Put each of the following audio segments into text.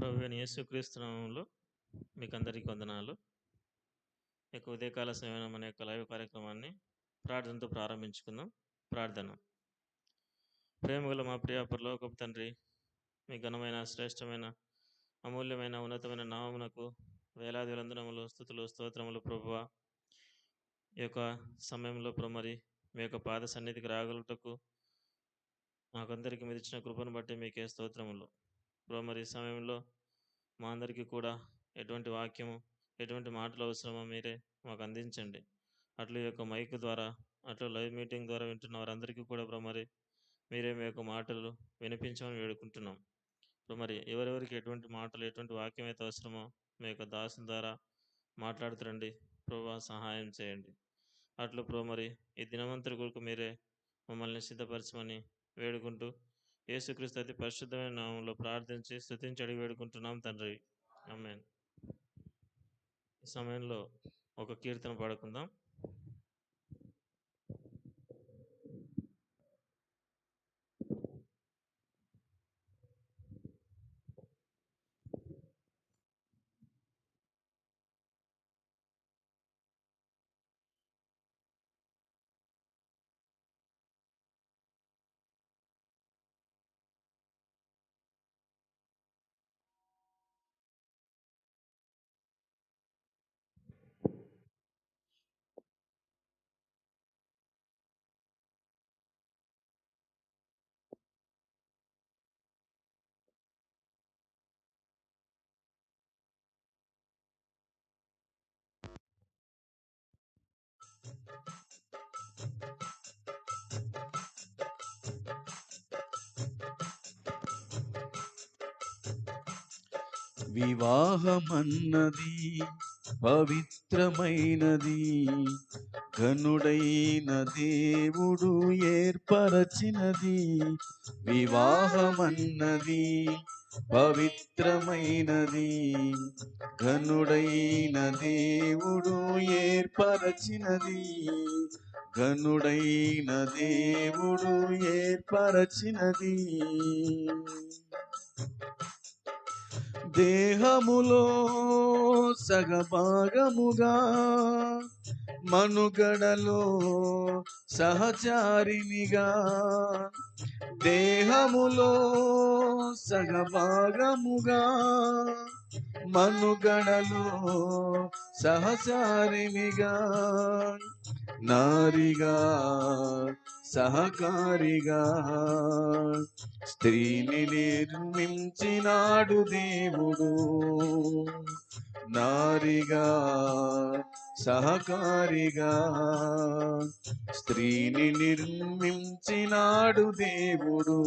ప్రభువైన యేసుక్రీస్తు నామములో మీకందరికీ వందనాలు. ఉదయకాల సేవనం అనే యొక్క లైవ్ కార్యక్రమాన్ని ప్రార్థనతో ప్రారంభించుకుందాం. ప్రార్థన. ప్రేమగల మా ప్రియ పరలోకపు తండ్రి, మీ ఘనమైన, శ్రేష్టమైన, అమూల్యమైన, ఉన్నతమైన నామమునకు వేలాది వందనములు, స్తుతులు, స్తోత్రములు ప్రభువా. ఈ యొక్క సమయంలో మరి మీ యొక్క పాద సన్నిధికి రాగలుగుటకు మాకందరికీ మీరు ఇచ్చిన కృపను బట్టి మీకే స్తోత్రములు. మరి ఈ సమయంలో మా అందరికీ కూడా ఎటువంటి వాక్యము, ఎటువంటి మాటలు అవసరమో మీరే మాకు అందించండి. అట్లు ఈ యొక్క మైక్ ద్వారా, అట్లు లైవ్ మీటింగ్ ద్వారా వింటున్న వారందరికీ కూడా మరి మీరే మీ యొక్క మాటలు వినిపించమని వేడుకుంటున్నాం. మరి ఎవరెవరికి ఎటువంటి మాటలు, ఎటువంటి వాక్యం అయితే అవసరమో మీ యొక్క దాసుని ద్వారా మాట్లాడుతురండి ప్రభా, సహాయం చేయండి. అట్లు మరి ఈ దినవంతుడి కొరకు మీరే మమ్మల్ని సిద్ధపరచమని వేడుకుంటూ యేసుక్రీస్తు అతి పరిశుద్ధమైన నామంలో ప్రార్థించి స్తుతించి అడిగి వేడుకుంటున్నాం తండ్రి, ఆమేన్. ఈ సమయంలో ఒక కీర్తన పాడుకుందాం. వివాహమన్నది పవిత్రమైనది, ఘనుడైన దేవుడు ఏర్పరచినది. వివాహమన్నది పవిత్రమైనది, ఘనుడైన దేవుడు ఏర్పరచినది. ఘనుడైన దేవుడు ఏర్పరచినది. దేహములో సగభాగముగా, మనుగడలో సహచారినిగా. దేహములో సగభాగముగా, మనుగడలో సహచారినిగా. నారిగా సహకారిగా స్త్రీని నిర్మించినాడు దేవుడు. నారిగా సహకారిగా స్త్రీని నిర్మించినాడు దేవుడు.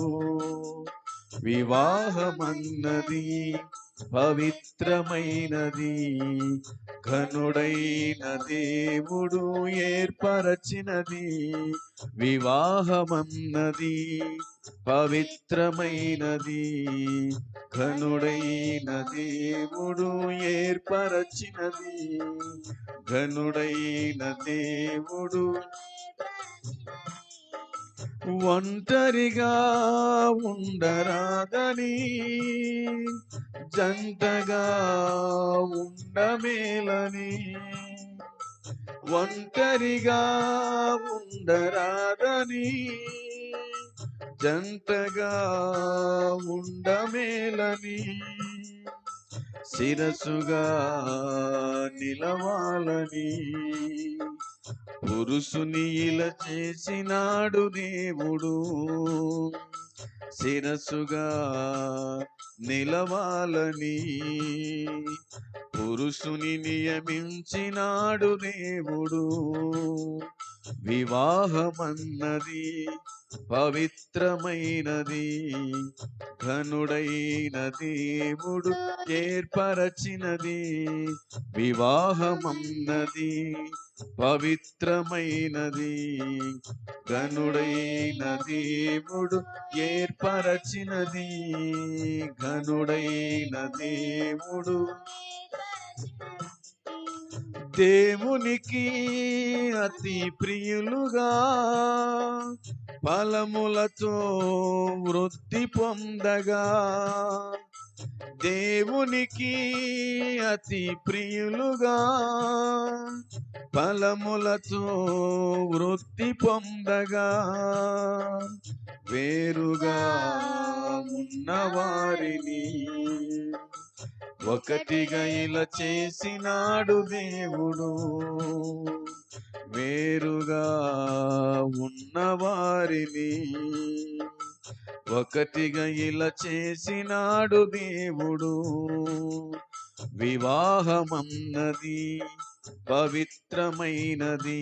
వివాహమన్నది పవిత్రమైనది, ఘనుడైన దేవుడు ఏర్పరచినది. వివాహమన్నది పవిత్రమైనది, ఘనుడైన దేవుడు ఏర్పరచినది. ఘనుడైన దేవుడు ఒంటరిగా ఉండరాదని, జంటగా ఉండమేలని. ఒంటరిగా ఉండరాదని, జంటగా ఉండమేలని. శిరసుగా నిలవాలని పురుషుని ఇలా చేసినాడు దేవుడు. శిరసుగా నిలవాలని పురుషుని నియమించినాడు దేవుడు. వివాహమన్నది పవిత్రమైనది, ఘనుడైన దేవుడు ఏర్పరచినది. వివాహమన్నది పవిత్రమైనది, ఘనుడైన దేవుడు ఏర్పరచినది. ఘనుడైన దేవుడు దేవునికి అతి ప్రియులుగా, ఫలములతో వృద్ధి పొందగా. దేవునికి అతి ప్రియులుగా ఫలములతో వృద్ధి పొందగా వేరుగా ఉన్న వారిని ఒకటిగా ఇలా చేసినాడు దేవుడు. వేరుగా ఉన్న వారిని ఒకటిగా ఇలా చేసినాడు దేవుడు. వివాహమన్నది పవిత్రమైనది,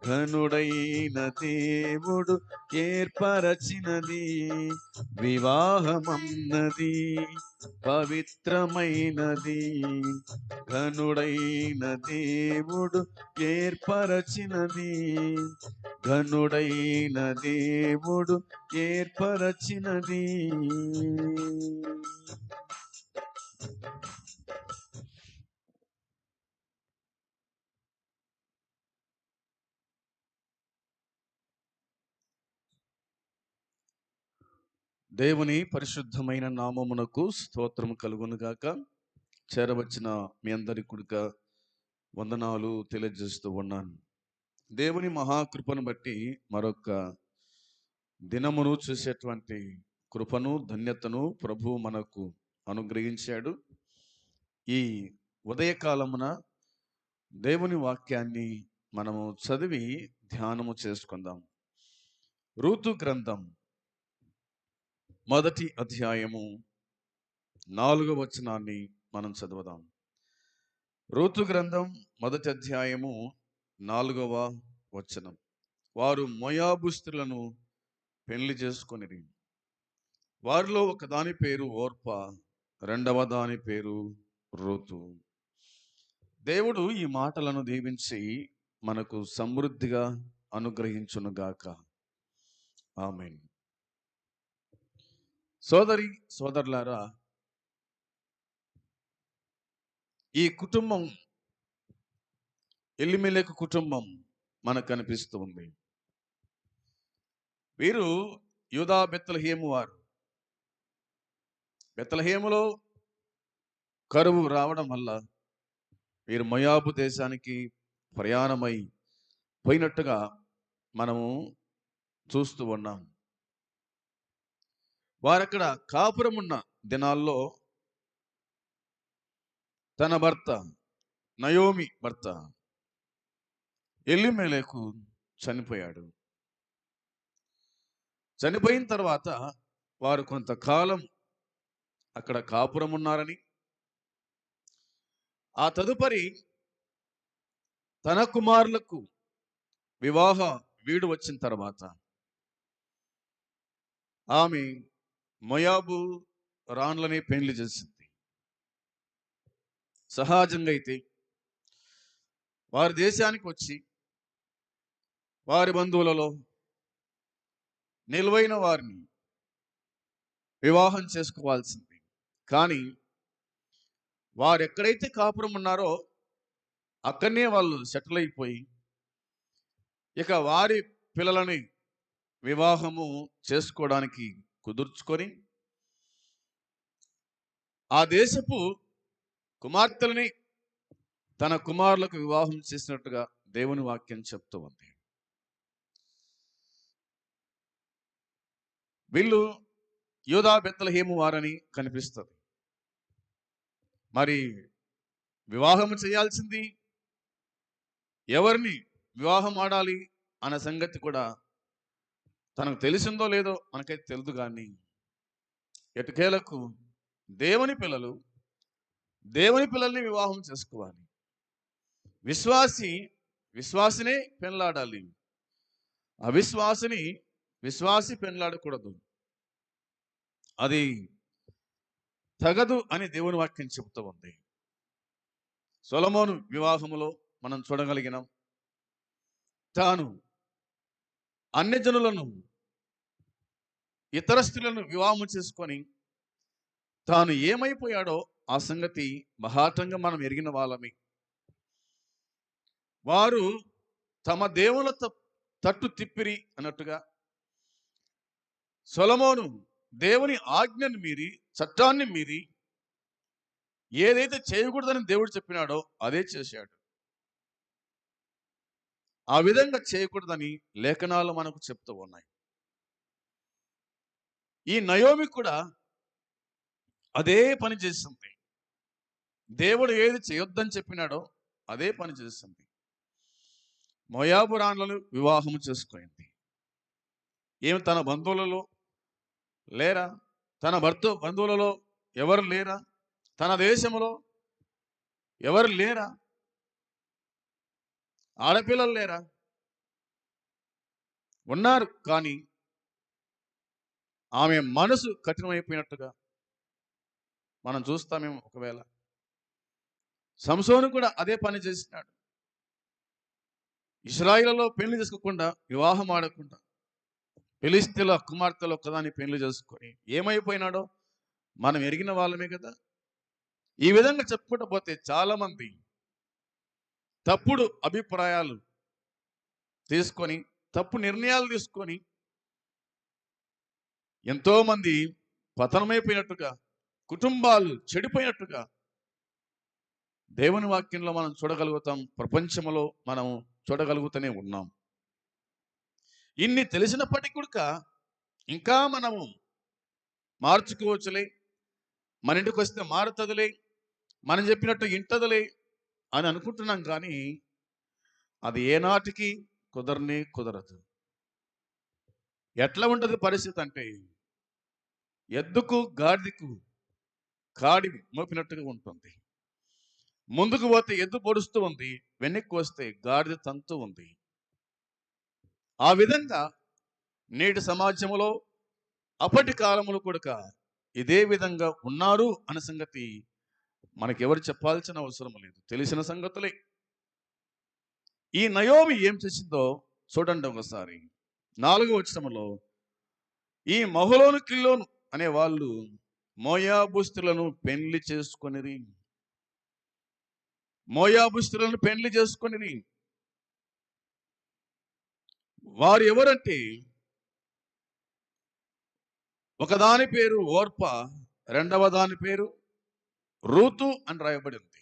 ఘనుడైన దేవుడు ఏర్పరచినది. వివాహమన్నది పవిత్రమైనది, ఘనుడైన దేవుడు ఏర్పరచినది. ఘనుడైన దేవుడు ఏర్పరచినది. దేవుని పరిశుద్ధమైన నామమునకు స్తోత్రము కలుగునుగాక. చేరవచ్చిన మీ అందరి కుడిక వందనాలు తెలియజేస్తూ ఉన్నాను. దేవుని మహాకృపను బట్టి మరొక దినమును చూసేటువంటి కృపను ధన్యతను ప్రభు మనకు అనుగ్రహించాడు. ఈ ఉదయకాలమున దేవుని వాక్యాన్ని మనము చదివి ధ్యానము చేసుకుందాం. రూతు గ్రంథం 1వ అధ్యాయము 4వ వచనాన్ని మనం చదువుదాం. రూతు గ్రంథం 1వ అధ్యాయము 4వ వచనం. వారు మోయాబు స్త్రీలను పెళ్లి చేసుకొనిరి. వారిలో ఒక దాని పేరు ఓర్పా, రెండవ దాని పేరు రూతు. దేవుడు ఈ మాటలను దీవించి మనకు సమృద్ధిగా అనుగ్రహించునుగాక. ఆమేన్. సోదరి సోదరులారా, ఈ కుటుంబం ఎలిమెలెకు కుటుంబం మనకు కనిపిస్తూ ఉంది. వీరు యూదా బెత్లెహేము వారు. బెత్లెహేములో కరువు రావడం వల్ల వీరు మోయాబు దేశానికి ప్రయాణమై పోయినట్టుగా మనము చూస్తూ ఉన్నాం. వారక్కడ కాపురం ఉన్న దినాల్లో తన భర్త నయోమి భర్త ఎలీమెలెకు చనిపోయాడు. చనిపోయిన తర్వాత వారు కొంతకాలం అక్కడ కాపురం ఉన్నారని, ఆ తదుపరి తన కుమారులకు వివాహ వీడు వచ్చిన తర్వాత ఆమె మోయాబు రాణులని పెళ్లి చేసింది. సహజంగా అయితే వారి దేశానికి వచ్చి వారి బంధువులలో నిలువైన వారిని వివాహం చేసుకోవాల్సింది. కానీ వారు ఎక్కడైతే కాపురం ఉన్నారో అక్కడనే వాళ్ళు సెటిల్ అయిపోయి ఇక వారి పిల్లలని వివాహము చేసుకోవడానికి కుదుర్చుకొని ఆ దేశపు కుమార్తెలని తన కుమారులకు వివాహం చేసినట్టుగా దేవుని వాక్యం చెప్తూ ఉంది. వీళ్ళు యూదా బెత్లెహేము వారని కనిపిస్తుంది. మరి వివాహం చేయాల్సింది ఎవరిని వివాహం ఆడాలి అన్న సంగతి కూడా తనకు తెలిసిందో లేదో మనకైతే తెలియదు. కానీ ఎటుకేలకు దేవుని పిల్లల్ని వివాహం చేసుకోవాలి. విశ్వాసినే పెళ్ళాడాలి. విశ్వాసి పెళ్ళాడకూడదు. అది తగదు అని దేవుని వాక్యం చెబుతూ ఉంది. సొలొమోను వివాహములో మనం చూడగలిగినాం. తాను అన్యజనులను ఇతర స్త్రీలను వివాహం చేసుకొని తాను ఏమైపోయాడో ఆ సంగతి మహాటంగా మనం ఎరిగిన వాళ్ళమి. వారు తమ దేవుల తట్టు తిప్పిరి అన్నట్టుగా సొలొమోను దేవుని ఆజ్ఞను మీరి చట్టాన్ని మీరి ఏదైతే చేయకూడదని దేవుడు చెప్పినాడో అదే చేశాడు. ఆ విధంగా చేయకూడదని లేఖనాలు మనకు చెప్తూ ఉన్నాయి. ఈ నయోమి కూడా అదే పని చేస్తుంది. దేవుడు ఏది చేయొద్దని చెప్పినాడో అదే పని చేస్తుంది. మోయాబురాన్లను వివాహము చేసుకుంది. ఏమి తన బంధువులలో లేరా? తన భర్త బంధువులలో ఎవరు లేరా? తన దేశంలో ఎవరు లేరా? ఆడపిల్లలు లేరా? ఉన్నారు. కానీ ఆమె మనసు కఠినమైపోయినట్టుగా మనం చూస్తామేమో. ఒకవేళ సంసోను కూడా అదే పని చేసినాడు. ఇశ్రాయేలులో పెళ్లి చేసుకోకుండా, వివాహం ఆడకుండా, ఫిలిష్తీయుల కుమార్తెలు ఒక్కదాన్ని పెళ్లి చేసుకొని ఏమైపోయినాడో మనం ఎరిగిన వాళ్ళమే కదా. ఈ విధంగా చెప్పుకుంటూ పోతే చాలా మంది తప్పుడు అభిప్రాయాలు తీసుకొని, తప్పు నిర్ణయాలు తీసుకొని ఎంతో మంది పతనమైపోయినట్టుగా, కుటుంబాలు చెడిపోయినట్టుగా దేవుని వాక్యంలో మనం చూడగలుగుతాం. ప్రపంచంలో మనం చూడగలుగుతూనే ఉన్నాం. ఇన్ని తెలిసినప్పటికీ కూడా ఇంకా మనము మార్చుకోవచ్చులే, మన ఇంటికి వస్తే మారుతుందిలే, మనం చెప్పినట్టు ఇంటదిలే అని అనుకుంటున్నాం. కానీ అది ఏనాటికి కుదరదు. ఎట్లా ఉంటుంది పరిస్థితి అంటే, ఎద్దుకు గాడిదకు కాడి మోపినట్టుగా ఉంటుంది. ముందుకు పోతే ఎద్దు పొడుస్తూ ఉంది, వెనక్కి వస్తే గాడిద తంతూ ఉంది. ఆ విధంగా నేటి సమాజంలో అప్పటి కాలంలో కూడా ఇదే విధంగా ఉన్నారు అన్న సంగతి మనకెవరు చెప్పాల్సిన అవసరం లేదు, తెలిసిన సంగతులే. ఈ నయోమి ఏం చేసిందో చూడండి ఒకసారి. 4వ వచనంలో, ఈ మహలోను కిల్లోను అనే వాళ్ళు మోయాబుస్తులను పెళ్లి చేసుకొనిరి. మోయాబుస్తులను పెళ్లి చేసుకొనిరి. వారు ఎవరంటే, ఒకదాని పేరు ఓర్ప, రెండవ దాని పేరు రూతు అని రాయబడి ఉంది.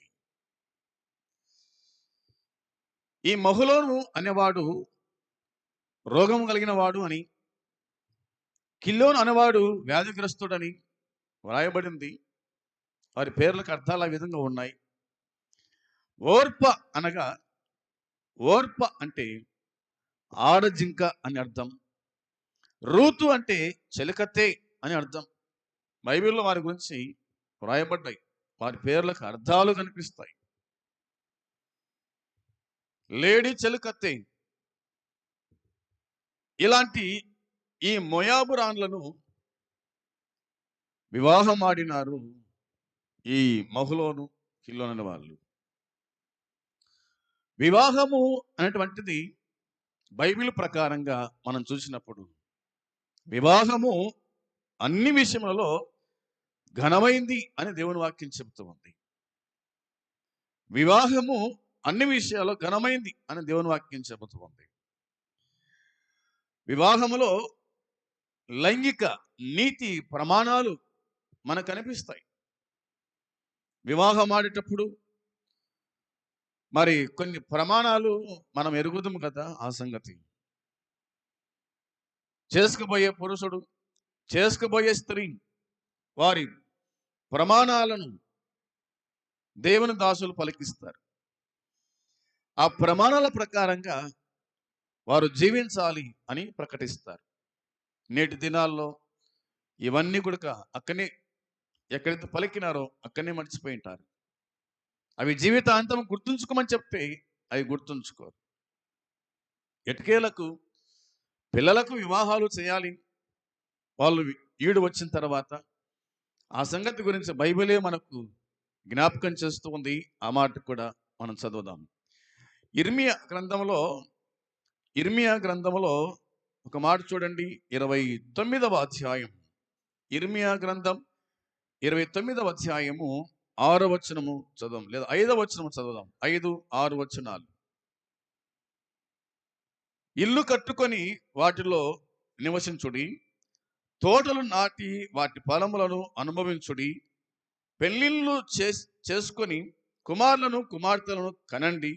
ఈ మహలోను అనేవాడు రోగం కలిగిన వాడు అని, కిల్లోను అనేవాడు వ్యాధిగ్రస్తుడని వ్రాయబడింది. వారి పేర్లకు అర్థాలు ఆ విధంగా ఉన్నాయి. ఓర్ప అనగా, ఓర్ప అంటే ఆడజింక అని అర్థం. రూతు అంటే చెలికత్తె అని అర్థం. బైబిల్లో వారి గురించి వ్రాయబడ్డాయి. వారి పేర్లకు అర్థాలు కనిపిస్తాయి. లేడీ చెలికత్తె. ఇలాంటి ఈ మోయాబురాన్లను వివాహం ఆడినారు ఈ మహలోను కిల్లోను వాళ్ళు. వివాహము అనేటువంటిది బైబిల్ ప్రకారంగా మనం చూసినప్పుడు, వివాహము అన్ని విషయములలో ఘనమైంది అని దేవుని వాక్యం చెబుతూ ఉంది. వివాహము అన్ని విషయాల్లో ఘనమైంది అని దేవుని వాక్యం చెబుతూ ఉంది. వివాహములో లైంగిక నీతి ప్రమాణాలు మనకు కనిపిస్తాయి. వివాహం ఆడేటప్పుడు మరి కొన్ని ప్రమాణాలు మనం ఎరుగుదాం కదా. ఆ సంగతి చేసుకుపోయే పురుషుడు, చేసుకుపోయే స్త్రీ వారి ప్రమాణాలను దేవుని దాసులు పలికిస్తారు. ఆ ప్రమాణాల ప్రకారంగా వారు జీవించాలి అని ప్రకటిస్తారు. నేటి దినాల్లో ఇవన్నీ కూడా అక్కనే, ఎక్కడైతే పలికినారో అక్కడనే మర్చిపోయి ఉంటారు. అవి జీవితాంతం గుర్తుంచుకోమని చెప్తే అవి గుర్తుంచుకోరు. ఎటుకేలకు పిల్లలకు వివాహాలు చేయాలి, వాళ్ళు ఈడు వచ్చిన తర్వాత. ఆ సంగతి గురించి బైబిలే మనకు జ్ఞాపకం చేస్తూ ఉంది. ఆ మాట కూడా మనం చదువుదాం. ఇర్మియా గ్రంథంలో ఒక మాట చూడండి. 29వ అధ్యాయం. ఇర్మియా గ్రంథం 29వ అధ్యాయము 6వ వచనము చదువుదాం, లేదా 5వ వచనము చదువుదాం. 5, 6 వచనాలు. ఇల్లు కట్టుకొని వాటిలో నివసించుడి, తోటలు నాటి వాటి ఫలములను అనుభవించుడి. పెళ్ళిళ్ళు చేసుకొని కుమారులను కుమార్తెలను కనండి.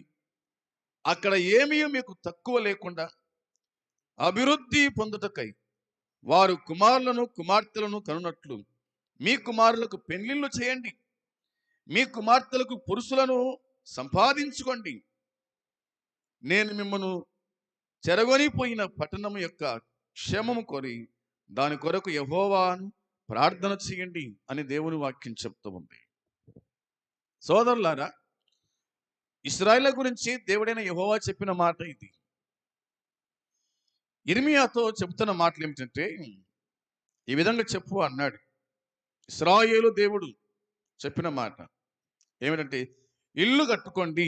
అక్కడ ఏమీ మీకు తక్కువ లేకుండా అభివృద్ధి పొందుటకై వారు కుమారులను కుమార్తెలను కనునట్లు మీ కుమారులకు పెళ్లిళ్ళు చేయండి. మీ కుమార్తెలకు పురుషులను సంపాదించుకోండి. నేను మిమ్మను చెరగొనిపోయిన పట్టణం యొక్క క్షేమము కోరి దాని కొరకు యెహోవాను ప్రార్థన చేయండి అని దేవుని వాక్యం చెప్తూ ఉంది. సోదరులారా, ఇశ్రాయేలు గురించి దేవుడైన యెహోవా చెప్పిన మాట ఇది. యిర్మీయాతో చెబుతున్న మాటలు ఏమిటంటే, ఈ విధంగా చెప్పు అన్నాడు. ఇశ్రాయేలు దేవుడు చెప్పిన మాట ఏమిటంటే, ఇల్లు కట్టుకోండి,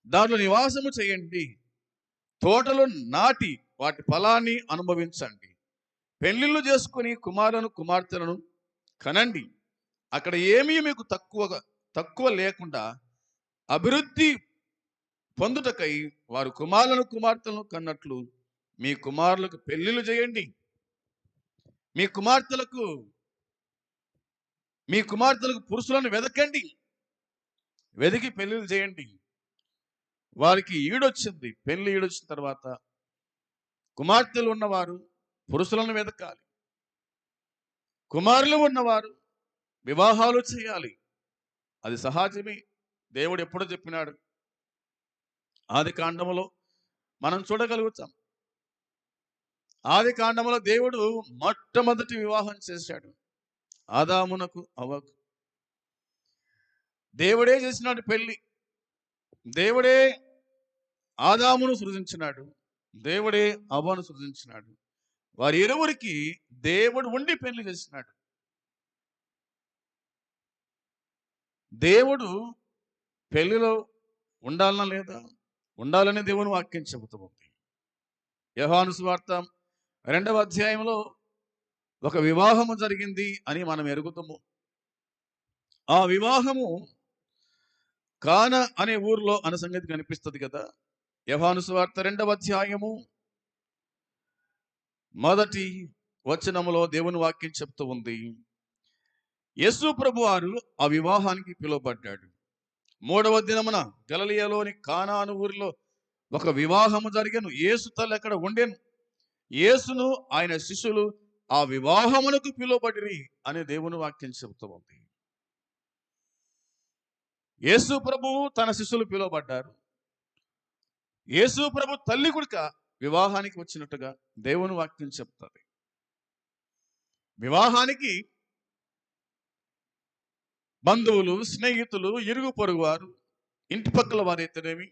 దాంట్లో నివాసము చేయండి, తోటలు నాటి వాటి ఫలాన్ని అనుభవించండి, పెళ్లిళ్ళు చేసుకుని కుమారులను కుమార్తెలను కనండి. అక్కడ ఏమీ మీకు తక్కువ లేకుండా అభివృద్ధి పొందుటకై వారు కుమారులను కుమార్తెలను కన్నట్లు మీ కుమారులకు పెళ్లిళ్ళు చేయండి. మీ కుమార్తెలకు పురుషులను వెదకండి, వెదికి పెళ్లిళ్ళు చేయండి. వారికి ఈడొచ్చింది, పెళ్లి ఈడొచ్చిన తర్వాత కుమార్తెలు ఉన్నవారు పురుషులను వెదకాలి, కుమారులు ఉన్నవారు వివాహాలు చేయాలి. అది సహజమే. దేవుడు ఎప్పుడో చెప్పినాడు. ఆది కాండములో మనం చూడగలుగుతాం. ఆది కాండములో దేవుడు మొట్టమొదటి వివాహం చేశాడు ఆదామునకు అవ్వకు. దేవుడే చేసినాడు పెళ్లి. దేవుడే ఆదామును సృజించినాడు, దేవుడే అవ్వను సృజించినాడు. వారి ఇరువురికి దేవుడు ఉండి పెళ్లి చేసినాడు. దేవుడు పెళ్లిలో ఉండాలనా లేదా? ఉండాలని దేవుని వాక్యం చెబుతూ ఉంది. యోహాను సువార్త 2వ అధ్యాయంలో ఒక వివాహము జరిగింది అని మనం ఎరుగుతాము. ఆ వివాహము కానా అనే ఊర్లో అనే సంగతి కనిపిస్తుంది కదా. యోహాను సువార్త 2వ అధ్యాయము 1వ వచనములో దేవుని వాక్యం చెప్తూ ఉంది. యేసు ప్రభు వారు ఆ వివాహానికి పిలువబడ్డాడు. 3వ దినమున గలిలయలోని కానాను ఊరిలో ఒక వివాహము జరిగెను. యేసు తల్లి అక్కడ ఉండెను. యేసును ఆయన శిష్యులు ఆ వివాహమునకు పిలువబడిరి అని దేవుని వాక్యం చెబుతూ ఉంది. యేసు ప్రభువు తన శిష్యులు పిలువబడ్డారు. యేసు ప్రభు తల్లి కూడా వివాహానికి వచ్చినట్టుగా దేవుని వాక్యం చెప్తుంది. వివాహానికి బంధువులు, స్నేహితులు, ఇరుగు పొరుగు వారు, ఇంటి పక్కల వారైతేనేమి,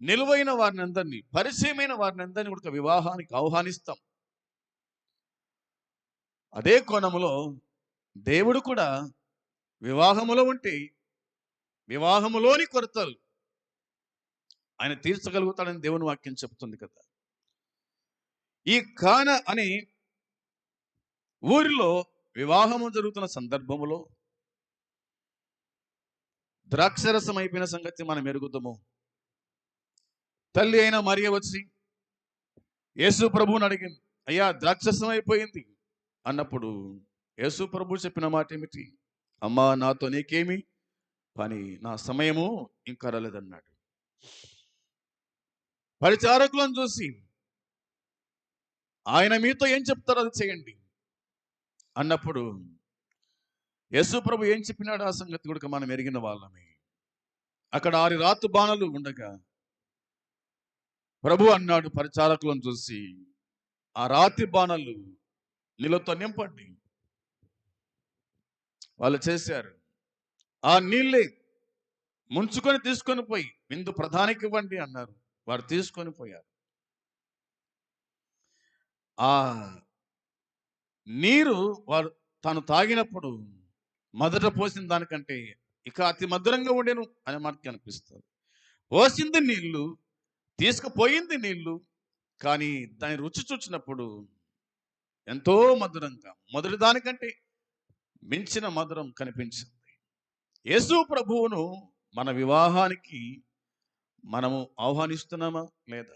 నిలువైన వారిని అందరినీ, పరిచయమైన వారిని అందరినీ కూడా వివాహానికి ఆహ్వానిస్తాం. అదే కోణములో దేవుడు కూడా వివాహములో ఉంటే వివాహములోని కొరతలు ఆయన తీర్చగలుగుతాడని దేవుని వాక్యం చెప్తుంది కదా. ఈ కానా అనే ఊరిలో వివాహము జరుగుతున్న సందర్భములో ద్రాక్షరసం అయిపోయిన సంగతి మనం ఎరుగుతాము. తల్లి అయిన మరియ వచ్చి యేసు ప్రభువుని అడిగింది, అయ్యా ద్రాక్షరసం అయిపోయింది అన్నప్పుడు యేసు ప్రభు చెప్పిన మాట ఏమిటి? అమ్మా, నాతో నీకేమి పని, నా సమయము ఇంకా రాలేదన్నాడు. పరిచారకులను చూసి ఆయన మీతో ఏం చెప్తారో అది చేయండి అన్నప్పుడు యేసు ప్రభు ఏం చెప్పినాడు ఆ సంగతి కూడా మనం ఎరిగిన వాళ్ళమే. అక్కడ 6 రాతు బాణలు ఉండగా ప్రభు అన్నాడు పరిచారకులను చూసి, ఆ రాతి బాణలు నీళ్ళతో నింపండి. వాళ్ళు చేశారు. ఆ నీళ్ళే ముంచుకొని తీసుకొని పోయి విందు ప్రధానికి ఇవ్వండి అన్నారు. వారు తీసుకొని పోయారు. ఆ నీరు వారు తాను తాగినప్పుడు మొదట పోసిన దానికంటే ఇక అతి మధురంగా ఉండేను అనే మనకి అనిపిస్తుంది. పోసింది నీళ్లు, తీసుకుపోయింది నీళ్లు, కానీ దాని రుచి చూచినప్పుడు ఎంతో మధురంగా, మొదటి దానికంటే మించిన మధురం కనిపించింది. యేసు ప్రభువును మన వివాహానికి మనము ఆహ్వానిస్తున్నామా లేదా?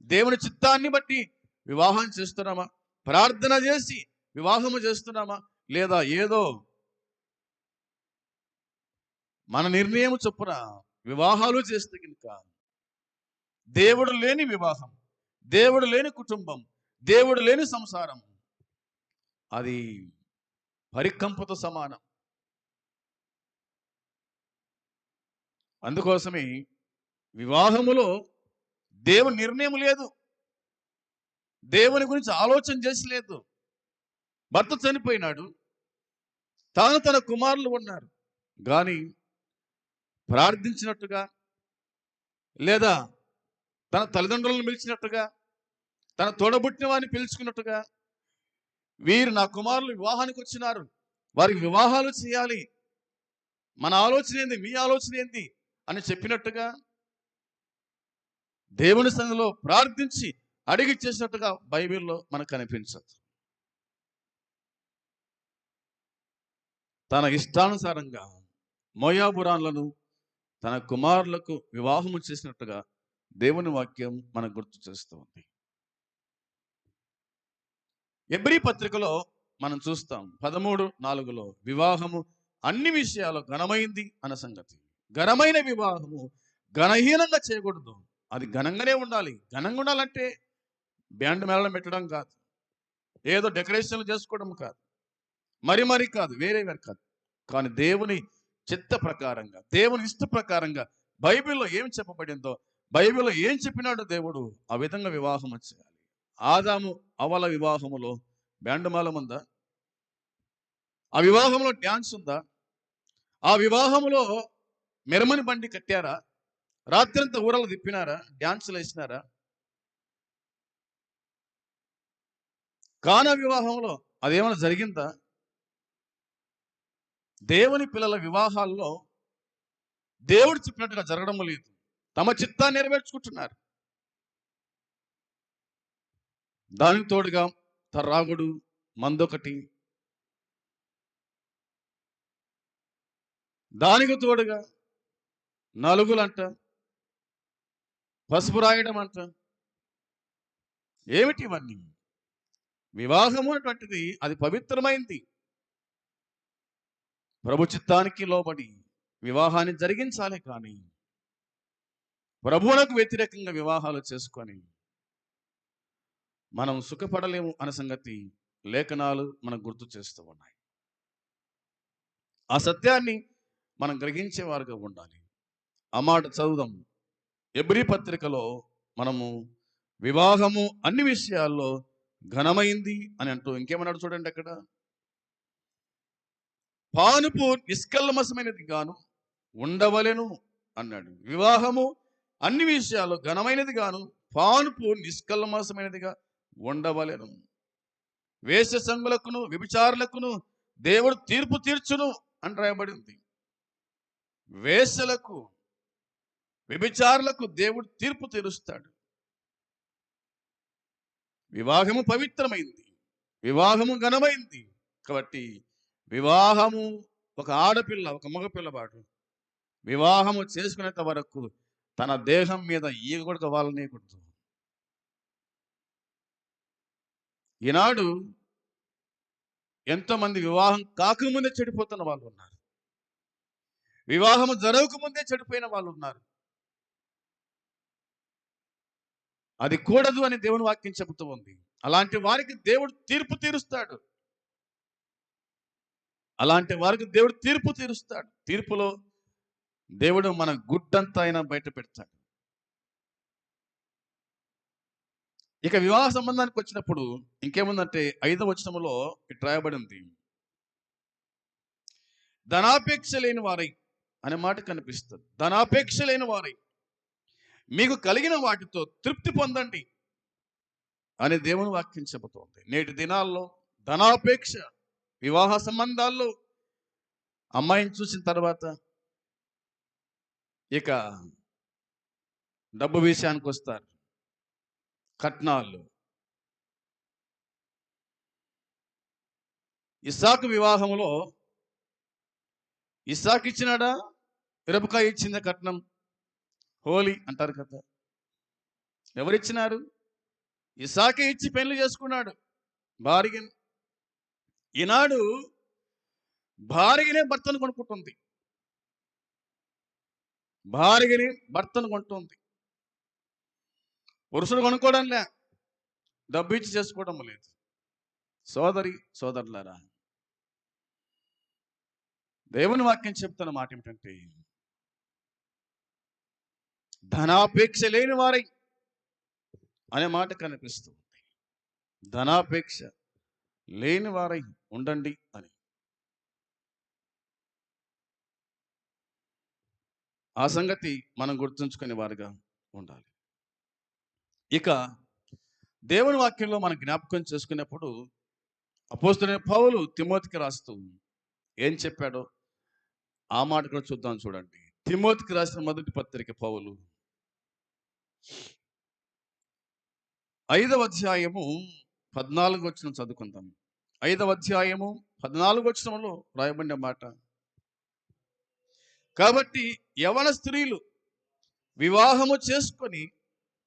దేవుని చిత్తాన్ని బట్టి వివాహం చేస్తున్నామా? ప్రార్థన చేసి వివాహము చేస్తున్నామా, లేదా ఏదో మన నిర్ణయం చొప్పున వివాహాలు చేస్తే కనుక దేవుడు లేని వివాహం, దేవుడు లేని కుటుంబం, దేవుడు లేని సంసారం అది పరికంపతో సమానం. అందుకోసమే వివాహములో దేవుని నిర్ణయం లేదు, దేవుని గురించి ఆలోచన చేసి లేదు. భర్త చనిపోయినాడు, తాను తన కుమారులు ఉన్నారు, కానీ ప్రార్థించినట్టుగా లేదా తన తల్లిదండ్రులను పిలిచినట్టుగా, తన తోడబుట్టిన వారిని పిలుచుకున్నట్టుగా, వీరు నా కుమారులు వివాహానికి వచ్చినారు, వారికి వివాహాలు చేయాలి, మన ఆలోచన ఏంది, మీ ఆలోచన ఏంది అని చెప్పినట్టుగా దేవుని సన్నిధిలో ప్రార్థించి అడిగి చేసినట్టుగా బైబిల్లో మనకు కనిపించదు. తన ఇష్టానుసారంగా మోయాబురాన్లను తన కుమారులకు వివాహము చేసినట్టుగా దేవుని వాక్యం మనకు గుర్తు చేస్తూ ఉంది. ఎబ్రీ పత్రికలో మనం చూస్తాం 13:4 వివాహము అన్ని విషయాలు ఘనమైంది అన్న సంగతి. ఘనమైన వివాహము ఘనహీనంగా చేయకూడదు, అది ఘనంగానే ఉండాలి. ఘనంగా ఉండాలంటే బ్యాండ్ మేళం పెట్టడం కాదు, ఏదో డెకరేషన్లు చేసుకోవడం కాదు, మరి కాదు, వేరే కాదు. కానీ దేవుని చిత్త ప్రకారంగా, దేవుని ఇష్ట ప్రకారంగా బైబిల్లో ఏం చెప్పబడిందో, బైబిల్లో ఏం చెప్పినాడో దేవుడు ఆ విధంగా వివాహం చేయాలి. ఆదాము అవల వివాహములో బ్యాండ్ మేళం ఉందా? ఆ వివాహంలో డ్యాన్స్ ఉందా? ఆ వివాహంలో మెరమని బండి కట్టారా? రాత్రంతా ఊరలు తిప్పినారా? డ్యాన్సులు వేసినారా? కానా వివాహంలో అదేమైనా జరిగిందా? దేవుని పిల్లల వివాహాల్లో దేవుడు చెప్పినట్టుగా జరగడం లేదు, తమ చిత్తాన్ని నెరవేర్చుకుంటున్నారు. దానికి తోడుగా త్రాగుడు, మందొకటి, దానికి తోడుగా నలుగులంట, పసుపు రాయడం అంట. ఏమిటి ఇవన్నీ? వివాహము అటువంటిది, అది పవిత్రమైంది. ప్రభు చిత్తానికి లోబడి వివాహాన్ని జరిగించాలి, కానీ ప్రభువులకు వ్యతిరేకంగా వివాహాలు చేసుకొని మనం సుఖపడలేము అన్న సంగతి లేఖనాలు మనకు గుర్తు చేస్తూ ఉన్నాయి. ఆ సత్యాన్ని మనం గ్రహించేవారుగా ఉండాలి. ఆ మాట చదువుదాం. ఎబ్రీ పత్రికలో మనము వివాహము అన్ని విషయాల్లో ఘనమైంది అని అంటూ ఇంకేమన్నాడు చూడండి అక్కడ. పానుపు నిష్కల్మషమైనది గాను ఉండవలెను అన్నాడు. వివాహము అన్ని విషయాలు ఘనమైనది గాను పానుపు నిష్కల్మషమైనదిగా ఉండవలెను. వేష సంగులకును వ్యభిచారులకును దేవుడు తీర్పు తీర్చును అని రాయబడి ఉంది. వేషలకు, వ్యభిచారులకు దేవుడు తీర్పు తీరుస్తాడు. వివాహము పవిత్రమైంది, వివాహము ఘనమైంది. కాబట్టి వివాహము ఒక ఆడపిల్ల, ఒక మగపిల్లవాడు వివాహము చేసుకునేంత వరకు తన దేహం మీద ఈగ కూడా వాలనేయకూడదు. ఈనాడు ఎంతోమంది వివాహం కాకముందే చెడిపోతున్న వాళ్ళు ఉన్నారు, వివాహము జరగకముందే చెడిపోయిన వాళ్ళు ఉన్నారు. అది కూడదు అని దేవుని వాక్యం చెబుతూ ఉంది. అలాంటి వారికి దేవుడు తీర్పు తీరుస్తాడు, అలాంటి వారికి దేవుడు తీర్పు తీరుస్తాడు. తీర్పులో దేవుడు మన గుడ్డంతా అయినా బయట పెడతాడు. ఇక వివాహ సంబంధానికి వచ్చినప్పుడు ఇంకేముందంటే 5వ వచనములో ఇట్లా రాయబడి ఉంది, ధనాపేక్ష లేని వారై అనే మాట కనిపిస్తుంది. ధనాపేక్ష లేని వారై మీకు కలిగిన వాటితో తృప్తి పొందండి అని దేవుని వాక్యం చెబుతోంది. నేటి దినాల్లో ధనాపేక్ష, వివాహ సంబంధాల్లో అమ్మాయిని చూసిన తర్వాత ఇక డబ్బు విషయానికి వస్తారు, కట్నాలు. ఇస్సాకు వివాహంలో ఇస్సాకు ఇచ్చినాడా, రెబెకా ఇచ్చిందా కట్నం? హోలీ అంటారు కదా, ఎవరిచ్చినారు? ఇస్సాకే ఇచ్చి పెళ్లి చేసుకున్నాడు. బార్గెన్. ఈనాడు భార్యనే భర్తను కొనుక్కుంటుంది. భార్యని భర్తను కొంటుంది. పురుషుడు కొనుక్కోవడంలే, డబ్బు ఇచ్చి చేసుకోవడం లేదు. సోదరి సోదరులారా, దేవుని వాక్యం చెప్తున్న మాట ఏమిటంటే, ధనాపేక్ష లేని వారై అనే మాట కనిపిస్తుంది. ధనాపేక్ష లేని వారై ఉండండి అని. ఆ సంగతి మనం గుర్తుంచుకునే వారుగా ఉండాలి. ఇక దేవుని వాక్యంలో మనం జ్ఞాపకం చేసుకునేప్పుడు అపోస్తలుడైన పౌలు తిమోతికి రాస్తూ ఏం చెప్పాడో ఆ మాట కూడా చూద్దాం. చూడండి, తిమోతికి రాసిన మొదటి పత్రిక పౌలు 5వ అధ్యాయము 14వ వచనం చదువుకుందాం. 5వ అధ్యాయము 14వ వచనంలో రాయబడిన మాట, కాబట్టి యవన స్త్రీలు వివాహము చేసుకొని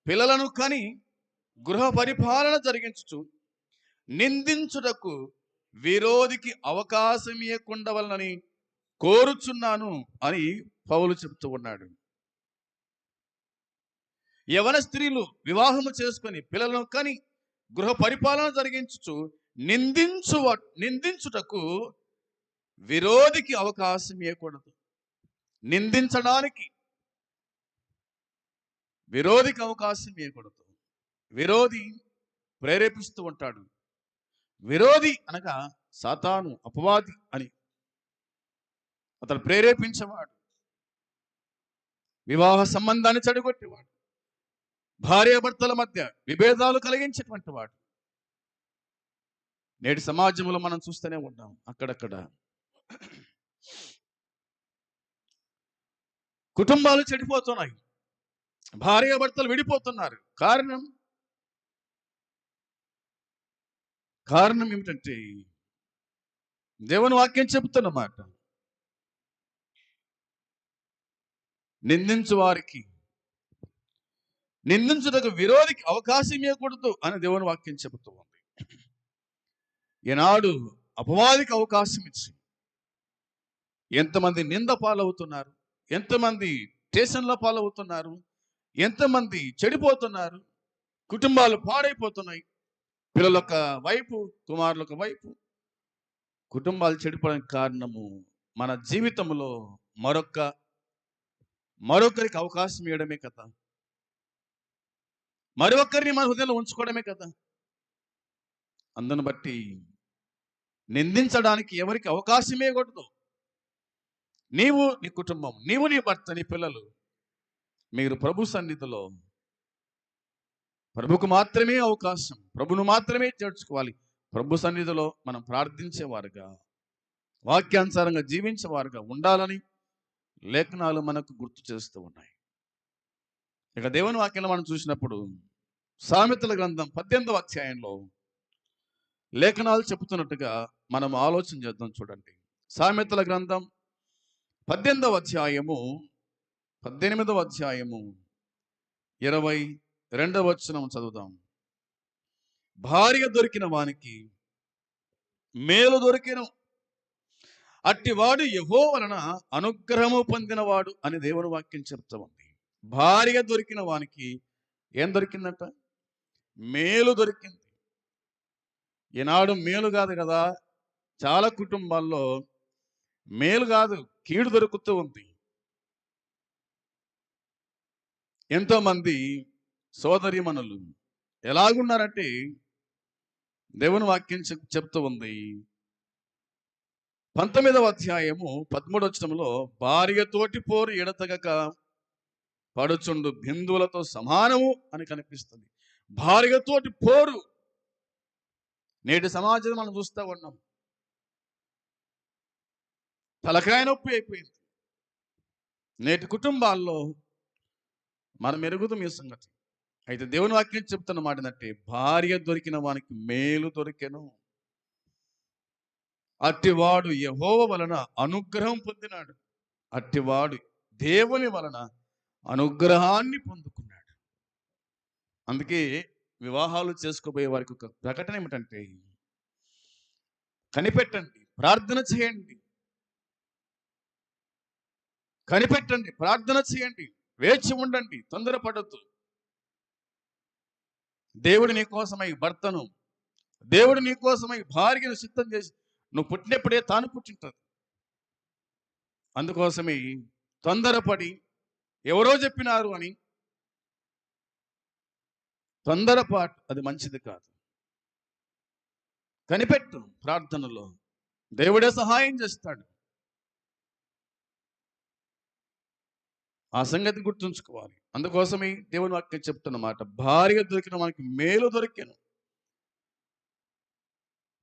పిల్లలను కని గృహ పరిపాలన జరిగించుచు నిందించుటకు విరోధికి అవకాశం ఇవ్వకుండా వలనని కోరుచున్నాను అని పౌలు చెప్తూ ఉన్నాడు. యవన స్త్రీలు వివాహము చేసుకొని పిల్లలను కని గృహ పరిపాలన జరిగించుచు నిందించుటకు విరోధికి అవకాశం ఇవ్వకూడదు. నిందించడానికి విరోధికి అవకాశం ఇవ్వకూడదు. విరోధి ప్రేరేపిస్తూ ఉంటాడు. విరోధి అనగా సాతాను, అపవాది అని. అతను ప్రేరేపించేవాడు, వివాహ సంబంధాన్ని చెడగొట్టేవాడు, భార్యాభర్తల మధ్య విభేదాలు కలిగించేటువంటి వాడు. నేటి సమాజంలో మనం చూస్తూనే ఉంటాం. అక్కడక్కడ కుటుంబాలు చెడిపోతున్నాయి, భార్యాభర్తలు విడిపోతున్నారు. కారణం ఏమిటంటే, దేవుని వాక్యం చెబుతున్నమాట, నిందించుటకు విరోధికి అవకాశం ఇవ్వకూడదు అని దేవుని వాక్యం చెబుతూ ఉంది. ఈనాడు అపవాదికి అవకాశం ఇచ్చి ఎంతమంది నింద పాలవుతున్నారు, ఎంతమంది స్టేషన్ల పాలవుతున్నారు, ఎంతమంది చెడిపోతున్నారు, కుటుంబాలు పాడైపోతున్నాయి. పిల్లలొక వైపు, కుమారులొక వైపు, కుటుంబాలు చెడిపోవడానికి కారణము మన జీవితంలో మరొకరికి అవకాశం ఇవ్వడమే కదా, మరొకరిని మన హృదయంలో ఉంచుకోవడమే కదా. అందును బట్టి నిందించడానికి ఎవరికి అవకాశమే కూడదు. నీవు, నీ కుటుంబం, నీవు, నీ భర్త, నీ పిల్లలు, మీరు ప్రభు సన్నిధిలో ప్రభుకు మాత్రమే అవకాశం, ప్రభును మాత్రమే చేర్చుకోవాలి. ప్రభు సన్నిధిలో మనం ప్రార్థించేవారుగా, వాక్యానుసారంగా జీవించేవారుగా ఉండాలని లేఖనాలు మనకు గుర్తు చేస్తూ ఉన్నాయి. ఇక దేవుని వాక్యంలో మనం చూసినప్పుడు సామెతల గ్రంథం 18వ అధ్యాయంలో లేఖనాలు చెబుతున్నట్టుగా మనం ఆలోచన చేద్దాం. చూడండి, సామెతల గ్రంథం 18వ అధ్యాయము 22వ వచనం చదువుదాం. భార్య దొరికిన వానికి మేలు దొరికెను, అట్టివాడు యెహోవా వలన అనుగ్రహము పొందినవాడు అని దేవుని వాక్యం చెప్తా ఉంది. భార్య దొరికిన వానికి ఏం దొరికిందంట? మేలు దొరికింది. ఈనాడు మేలు కాదు కదా, చాలా కుటుంబాల్లో మేలు కాదు, కీడు దొరుకుతూ ఉంది. ఎంతోమంది సోదరీమణులు ఎలాగున్నారంటే, దేవుని వాక్యం చెప్తూ ఉంది 19వ అధ్యాయము 13వ వచనంలో, భార్యతోటి పోరు ఎడతగక పడుచుండు బిందువులతో సమానము అని కనిపిస్తుంది. భార్యతోటి పోరు నేటి సమాజం మనం చూస్తూ ఉన్నాం. తలకాయ నొప్పి అయిపోయింది నేటి కుటుంబాల్లో. మనం ఎరుగుతాం ఈ సంగతి. అయితే దేవుని వాక్యం చెప్తున్న మాట ఏంటంటే, భార్య దొరికిన వానికి మేలు దొరికెను, అట్టివాడు యెహోవా వలన అనుగ్రహం పొందినాడు. అట్టివాడు దేవుని వలన అనుగ్రహాన్ని పొందుకున్నాడు. అందుకే వివాహాలు చేసుకోబోయే వారికి ఒక ప్రకటన ఏమిటంటే, కనిపెట్టండి, ప్రార్థన చేయండి. కనిపెట్టండి, ప్రార్థన చేయండి, వేచి ఉండండి, తొందరపడద్దు. దేవుడు నీ కోసమై భర్తను, దేవుడు నీ కోసమై భార్యను సిద్ధం చేసి, నువ్వు పుట్టినప్పుడే తాను పుట్టింటది. అందుకోసమే తొందరపడి ఎవరో చెప్పినారు అని తొందరపాటు అది మంచిది కాదు. కనిపెట్టు ప్రార్థనలో, దేవుడే సహాయం చేస్తాడు. ఆ సంగతి గుర్తుంచుకోవాలి. అందుకోసమే దేవుని వాక్యం చెప్తున్నమాట, భార్య దొరికిన మనకి మేలు దొరికాను.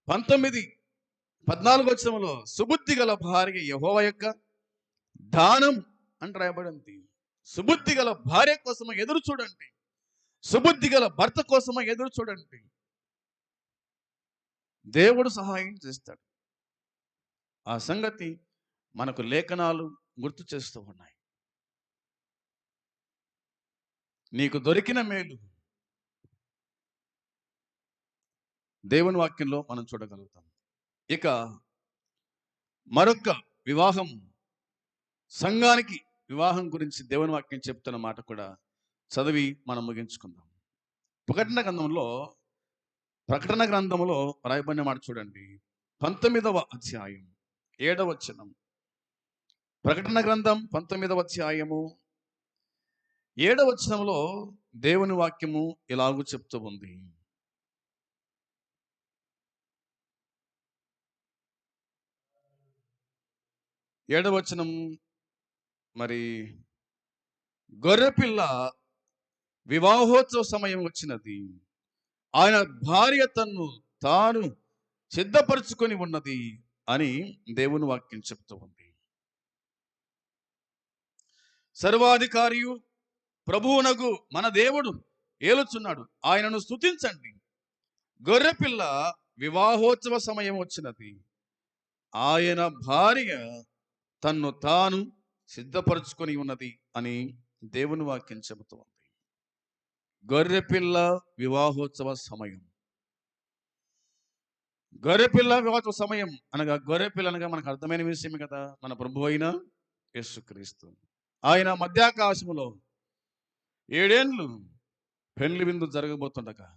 14 వచనంలో సుబుద్ధి గల భార్య యెహోవా యొక్క దానం అని రాయబడింది. సుబుద్ధి గల భార్య కోసం ఎదురు చూడండి, సుబుద్ధి గల భర్త కోసం ఎదురు చూడండి. దేవుడు సహాయం చేస్తాడు. ఆ సంగతి మనకు లేఖనాలు గుర్తు చేస్తూ ఉన్నాయి. నీకు దొరికిన మేలు దేవుని వాక్యంలో మనం చూడగలుగుతాం. ఇక మరొక వివాహం, సంఘానికి వివాహం గురించి దేవుని వాక్యం చెప్తున్న మాట కూడా చదివి మనం ముగించుకుందాం. ప్రకటన గ్రంథంలో రాయబడిన మాట చూడండి, 19వ అధ్యాయం 7వ వచనం. ప్రకటన గ్రంథం 19వ అధ్యాయము 7వ వచనంలో దేవుని వాక్యము ఇలాగూ చెప్తూ ఉంది. ఏడవ వచనం, మరి గొర్రెపిల్ల వివాహోత్సవ సమయం వచ్చినది, ఆయన భార్య తన్ను తాను సిద్ధపరచుకొని ఉన్నది అని దేవుని వాక్యం చెప్తూ ఉంది. సర్వాధికారియు ప్రభువునగు మన దేవుడు ఏలుచున్నాడు, ఆయనను స్తుతించండి. గొర్రెపిల్ల వివాహోత్సవ సమయం వచ్చినది, ఆయన భార్య తన్ను తాను సిద్ధపరచుకొని ఉన్నది అని దేవుని వాక్యం చెబుతూ ఉంది. గొర్రెపిల్ల వివాహోత్సవ సమయం. గొర్రెపిల్ల వివాహోత్సవ సమయం అనగా, గొర్రెపిల్ల అనగా మనకు అర్థమైన విషయమే కదా, మన ప్రభు అయిన యేసుక్రీస్తు. ఆయన మధ్యాకాశములో 7 ఏండ్లు పెండ్లి విందు జరగబోతుండగా,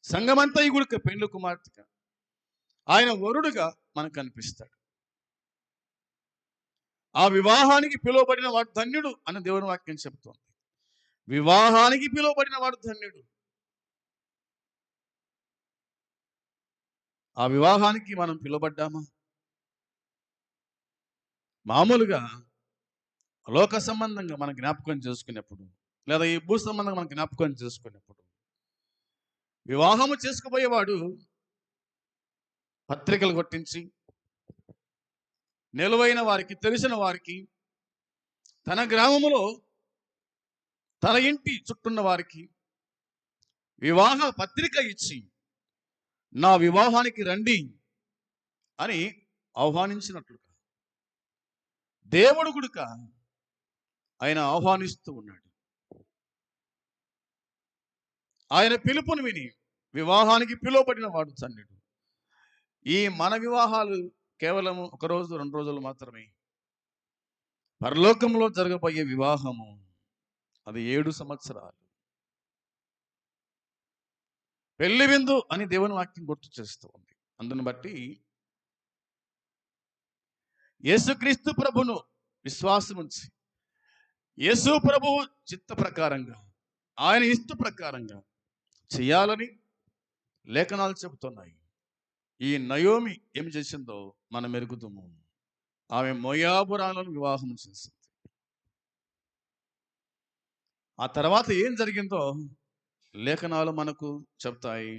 సంఘమంతా ఈ గుడిక పెండ్లి కుమార్తెగా ఆయన వరుడుగా మనకు కనిపిస్తాడు. ఆ వివాహానికి పిలువబడిన వాడు ధన్యుడు అని దేవుని వాక్యం చెబుతోంది. వివాహానికి పిలువబడిన వాడు ధన్యుడు. ఆ వివాహానికి మనం పిలువబడ్డామా? మామూలుగా లోక సంబంధంగా మనం జ్ఞాపకం చేసుకునేప్పుడు, లేదా ఈ భూ సంబంధంగా మనం జ్ఞాపకం చేసుకునేప్పుడు, వివాహము చేసుకుపోయేవాడు పత్రికలు కొట్టించి నిలువైన వారికి, తెలిసిన వారికి, తన గ్రామములో తన ఇంటి చుట్టూన్న వారికి వివాహ పత్రిక ఇచ్చి, నా వివాహానికి రండి అని ఆహ్వానించినట్లుగా దేవుడు గుడుక ఆయన ఆహ్వానిస్తూ ఉన్నాడు. ఆయన పిలుపుని విని వివాహానికి పిలువబడిన వాడు ధన్యుడు. ఈ మన వివాహాలు కేవలం 1 రోజు 2 రోజులు మాత్రమే. పరలోకంలో జరగబోయే వివాహము అది 7 సంవత్సరాలు. పెళ్లి విందు అని దేవుని వాక్యం గుర్తు చేస్తూ ఉంది. అందుని బట్టి యేసుక్రీస్తు ప్రభును విశ్వాసం ఉంచి, యేసు ప్రభువు చిత్త ప్రకారంగా, ఆయన ఇష్ట ప్రకారంగా చేయాలని లేఖనాలు చెబుతున్నాయి. ఈ నయోమి ఏం చేసిందో మనం ఎరుగుతాము. ఆమె మోయాబురాలను వివాహం చేసింది. ఆ తర్వాత ఏం జరిగిందో లేఖనాలు మనకు చెప్తాయి.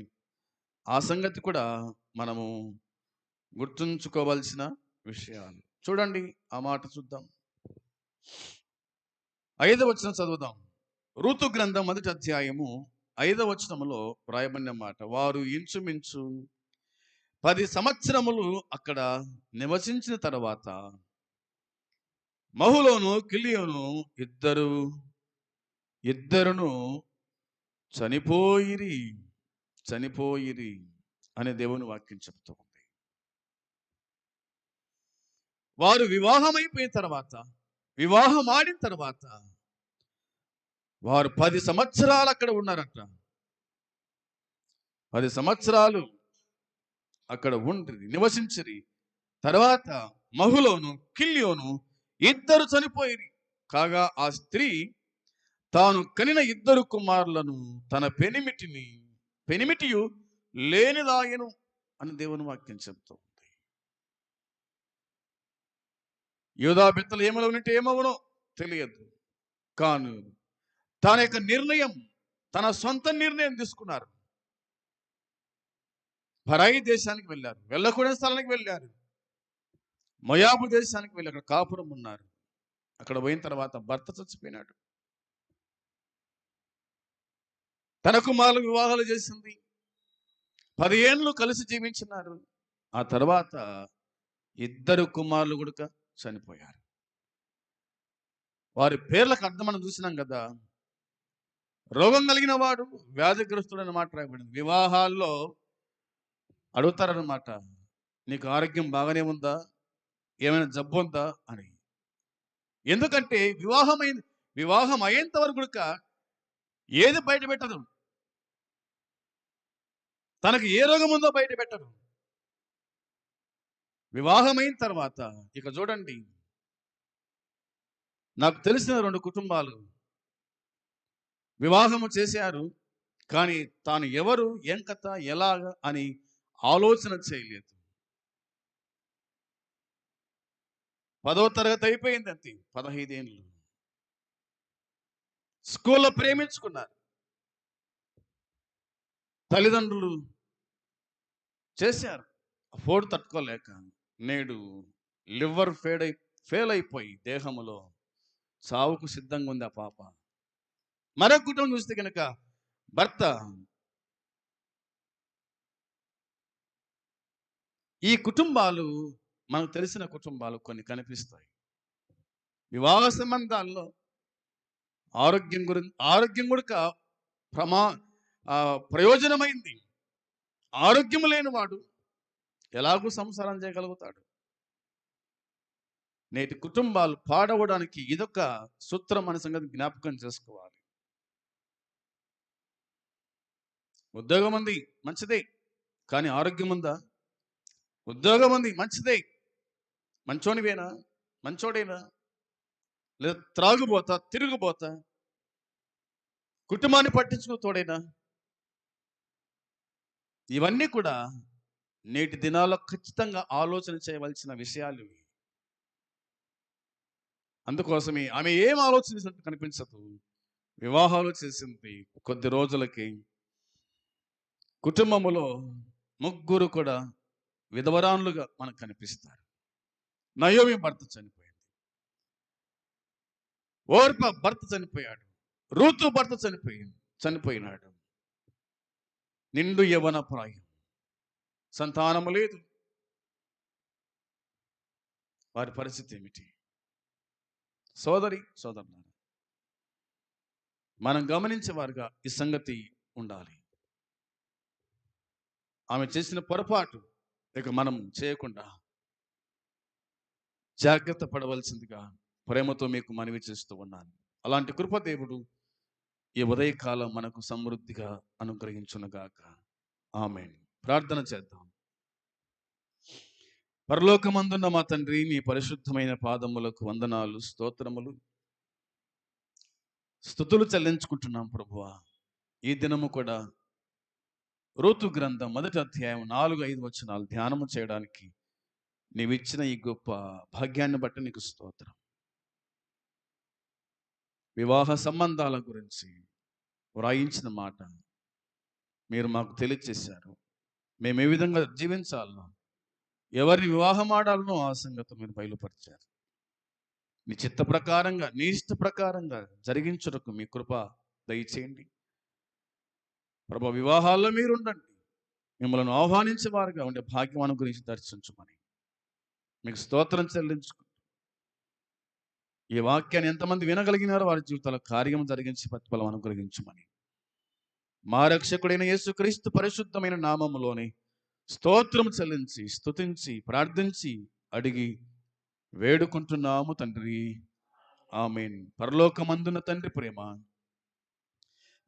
ఆ సంగతి కూడా మనము గుర్తుంచుకోవాల్సిన విషయాలు. చూడండి, ఆ మాట చూద్దాం. 5వ వచనం చదువుదాం. ఋతు గ్రంథం 1వ అధ్యాయము 5వ వచనములో రాయబడిన మాట, వారు ఇంచుమించు 10 సంవత్సరములు అక్కడ నివసించిన తర్వాత మహులోను కిలియోను ఇద్దరును చనిపోయిరి అని దేవుని వాక్యం చెప్తూ ఉంది. వారు వివాహం అయిపోయిన తర్వాత, వివాహం ఆడిన తర్వాత వారు 10 సంవత్సరాలు అక్కడ ఉన్నారట. 10 సంవత్సరాలు అక్కడ ఉండి నివసించిరి. తర్వాత మహులోను కిల్యోను ఇద్దరు చనిపోయిరి. కాగా ఆ స్త్రీ తాను కనిన 2 కుమారులను తన పెనిమిటియు లేనిదాయను అని దేవుని వాక్యం చెప్తుంది. యూదా బిడ్డలు ఏమవునంటే ఏమవునో తెలియదు, కాను తన యొక్క నిర్ణయం, తన సొంత నిర్ణయం తీసుకున్నారు. పరాయి దేశానికి వెళ్ళారు, వెళ్ళకూడని స్థలానికి వెళ్ళారు. మోయాబు దేశానికి వెళ్ళి అక్కడ కాపురం ఉన్నారు. అక్కడ పోయిన తర్వాత భర్త చచ్చిపోయినాడు. తన కుమారులు వివాహాలు చేసింది. 10 ఏళ్ళు కలిసి జీవించినారు. ఆ తర్వాత 2 కుమారులు కూడా చనిపోయారు. వారి పేర్లకు అర్థం మనం చూసినాం కదా. రోగం కలిగిన వాడు వ్యాధిగ్రస్తుడు అని మాట రాయబడింది. వివాహాల్లో అడుగుతారనమాట, నీకు ఆరోగ్యం బాగానే ఉందా, ఏమైనా జబ్బు ఉందా అని. ఎందుకంటే వివాహం అయ్యేంత వరకు కూడా ఏది బయట పెట్టదు, తనకు ఏ రోగం ఉందో బయట పెట్టదు. వివాహమైన తర్వాత ఇక చూడండి, నాకు తెలిసిన 2 కుటుంబాలు వివాహము చేశారు, కానీ తాను ఎవరు, ఏం కథ, ఎలాగ అని ఆలోచన చేయలేదు. 10వ తరగతి అయిపోయింది అంతే, 15 ఏళ్ళు. స్కూల్లో ప్రేమించుకున్నారు. తల్లిదండ్రులు చేశారు. ఫోడ్ తట్టుకోలేక నేడు లివర్ ఫెయిల్ అయిపోయి దేహములో చావుకు సిద్ధంగా ఉంది ఆ పాప. మరొక కుటుంబం చూస్తే కనుక భర్త, ఈ కుటుంబాలు మనకు తెలిసిన కుటుంబాలు కొన్ని కనిపిస్తాయి. వివాహ సంబంధాల్లో ఆరోగ్యం కూడా ప్రయోజనమైంది. ఆరోగ్యం లేనివాడు ఎలాగూ సంసారం చేయగలుగుతాడు. నేటి కుటుంబాలు పాడవడానికి ఇదొక సూత్రం అనే సంగతి జ్ఞాపకం చేసుకోవాలి. ఉద్యోగం ఉంది, మంచిదే, కానీ ఆరోగ్యం ఉందా? ఉద్యోగం ఉంది, మంచిదే, మంచోడేనా, లేదా త్రాగుబోతా, తిరుగుబోతా, కుటుంబాన్ని పట్టించుకుని తోడేనా? ఇవన్నీ కూడా నేటి దినాల్లో ఖచ్చితంగా ఆలోచన చేయవలసిన విషయాలు. అందుకోసమే ఆమె ఏం ఆలోచించినట్టు కనిపించదు. వివాహాలు చేసింది. కొద్ది రోజులకి కుటుంబములో 3 కూడా విధవరాన్లుగా మనకు కనిపిస్తారు. నయోమి భర్త చనిపోయింది, ఓర్ప భర్త చనిపోయాడు, రూతు భర్త చనిపోయినాడు. నిండు యవ్వన ప్రాయం, సంతానము లేదు. వారి పరిస్థితి ఏమిటి? సోదరులారా, మనం గమనించేవారుగా ఈ సంగతి ఉండాలి. ఆమె చేసిన పొరపాటు ఇక మనం చేయకుండా జాగ్రత్త పడవలసిందిగా ప్రేమతో మీకు మనవి చేస్తూ ఉన్నాను. అలాంటి కృపదేవుడు ఈ ఉదయకాలం మనకు సమృద్ధిగా అనుగ్రహించునుగాక. ఆమేన్. ప్రార్థన చేద్దాం. పరలోకమందున్న మా తండ్రి, మీ పరిశుద్ధమైన పాదములకు వందనాలు, స్తోత్రములు, స్తుతులు చెల్లించుకుంటున్నాం ప్రభువా. ఈ దినము కూడా రూతు గ్రంథం 1వ అధ్యాయం 4-5 వచనాలు ధ్యానము చేయడానికి నీవిచ్చిన ఈ గొప్ప భాగ్యాన్ని బట్టి నీకు స్తోత్రం. వివాహ సంబంధాల గురించి వ్రాయించిన మాట మీరు మాకు తెలియచేశారు. మేము ఏ విధంగా జీవించాలనో, ఎవరిని వివాహం ఆడాలనో ఆ సంగతి మీరు బయలుపరిచారు. నీ చిత్త ప్రకారంగా, నీ ఇష్ట ప్రకారంగా జరిగించుటకు మీ కృప దయచేయండి ప్రభు. వివాహాల్లో మీరు ఉండండి, మిమ్మల్ని ఆహ్వానించే వారుగా ఉండే భాగ్యం గురించి దర్శించమని మీకు స్తోత్రం చెల్లించుకుంటూ, ఈ వాక్యాన్ని ఎంతమంది వినగలిగినారో వారి జీవితాల కార్యం జరిగించి ప్రతిఫలం అనుగ్రహించమని మా రక్షకుడైన యేసుక్రీస్తు పరిశుద్ధమైన నామములోని స్తోత్రం చెల్లించి, స్తుతించి, ప్రార్థించి, అడిగి వేడుకుంటున్నాము తండ్రి. ఆమేన్. పరలోకమందున తండ్రి ప్రేమ,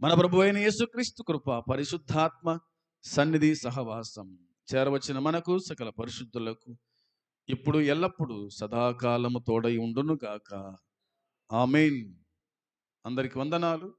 మన ప్రభు అయిన యేసుక్రీస్తు కృప, పరిశుద్ధాత్మ సన్నిధి సహవాసం చేరవచ్చిన మనకు సకల పరిశుద్ధులకు ఇప్పుడు ఎల్లప్పుడూ సదాకాలము తోడై ఉండును గాక. ఆమేన్. అందరికి వందనాలు.